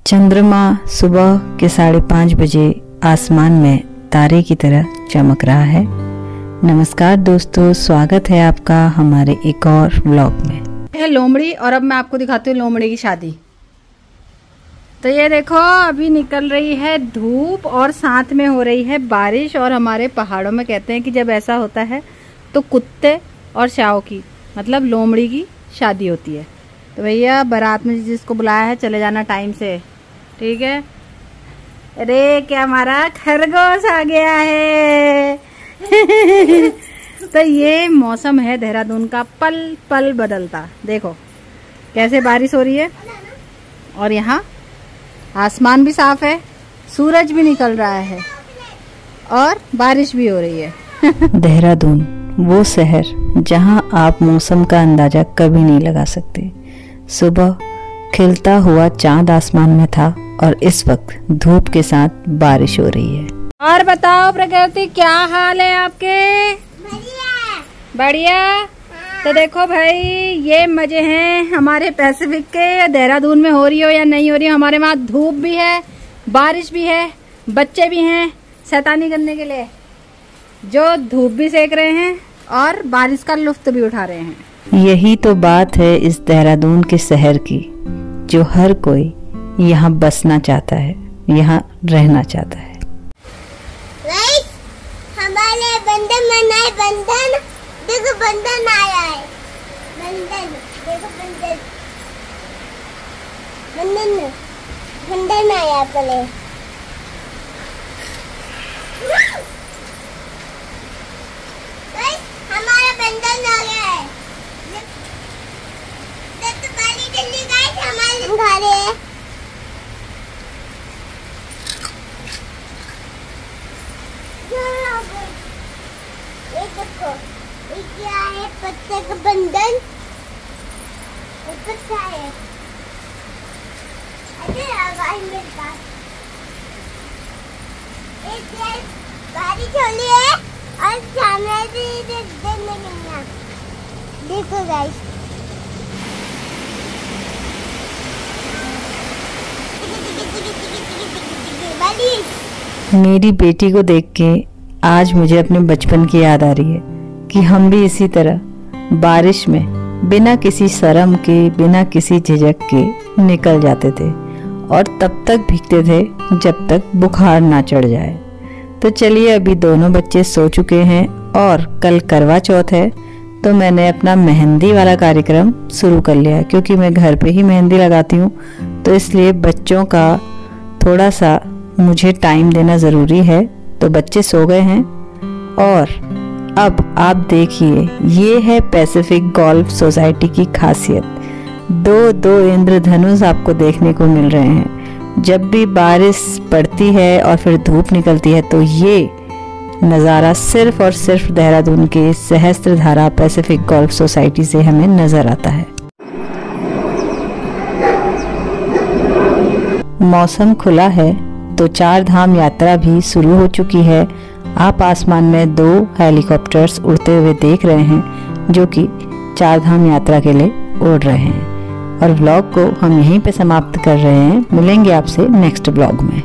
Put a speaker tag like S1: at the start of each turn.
S1: चंद्रमा सुबह के 5:30 बजे आसमान में तारे की तरह चमक रहा है। नमस्कार दोस्तों, स्वागत है आपका हमारे एक और व्लॉग में।
S2: है लोमड़ी और अब मैं आपको दिखाती हूँ लोमड़ी की शादी। तो ये देखो, अभी निकल रही है धूप और साथ में हो रही है बारिश। और हमारे पहाड़ों में कहते हैं कि जब ऐसा होता है तो कुत्ते और श्याओं की मतलब लोमड़ी की शादी होती है। तो भैया बारात में जिसको बुलाया है चले जाना टाइम से, ठीक है। अरे क्या हमारा खरगोश आ गया है। तो ये मौसम है देहरादून का, पल पल बदलता। देखो कैसे बारिश हो रही है और यहाँ आसमान भी साफ है, सूरज भी निकल रहा है और बारिश भी हो रही है।
S1: देहरादून वो शहर जहाँ आप मौसम का अंदाजा कभी नहीं लगा सकते। सुबह खिलता हुआ चांद आसमान में था और इस वक्त धूप के साथ बारिश हो रही है।
S2: और बताओ प्रकृति, क्या हाल है आपके? बढ़िया। तो देखो भाई, ये मजे हैं हमारे पैसिफिक के। देहरादून में हो रही हो या नहीं हो रही हो, हमारे वहाँ धूप भी है, बारिश भी है, बच्चे भी हैं शैतानी करने के लिए, जो धूप भी सेक रहे हैं और बारिश का लुत्फ भी उठा रहे हैं।
S1: यही तो बात है इस देहरादून के शहर की, जो हर कोई यहाँ बसना चाहता है, यहाँ रहना चाहता है।
S3: हमारे बंधन मनाए, बंधन देखो, बंधन आया है, बंधन देखो, बंधन बंधन बंधन आया पहले। हमारा बंधन आ गया है। तो बाली जल्दी गाइस, हमारे खा रहे हैं। ये देखो, ये क्या है? पत्ते का बंधन। पत्ता है। अरे आवाज मेरे पास। एक बारिश हो रही है और सामने से देखने मिलना। देखो गाइस,
S1: मेरी बेटी को देख के आज मुझे अपने बचपन की याद आ रही है कि हम भी इसी तरह बारिश में बिना किसी शर्म के, बिना किसी झिझक के निकल जाते थे और तब तक भीगते थे जब तक बुखार ना चढ़ जाए। तो चलिए, अभी दोनों बच्चे सो चुके हैं और कल करवा चौथ है, तो मैंने अपना मेहंदी वाला कार्यक्रम शुरू कर लिया, क्योंकि मैं घर पे ही मेहंदी लगाती हूँ। तो इसलिए बच्चों का थोड़ा सा मुझे टाइम देना ज़रूरी है। तो बच्चे सो गए हैं और अब आप देखिए, ये है पैसिफिक गोल्फ सोसाइटी की खासियत। दो इंद्रधनुष आपको देखने को मिल रहे हैं। जब भी बारिश पड़ती है और फिर धूप निकलती है तो ये नज़ारा सिर्फ और सिर्फ देहरादून के सहस्त्रधारा पैसिफिक गोल्फ सोसाइटी से हमें नज़र आता है। मौसम खुला है तो 4 धाम यात्रा भी शुरू हो चुकी है। आप आसमान में 2 हेलीकॉप्टर्स उड़ते हुए देख रहे हैं, जो कि 4 धाम यात्रा के लिए उड़ रहे हैं। और व्लॉग को हम यहीं पे समाप्त कर रहे हैं। मिलेंगे आपसे नेक्स्ट व्लॉग में।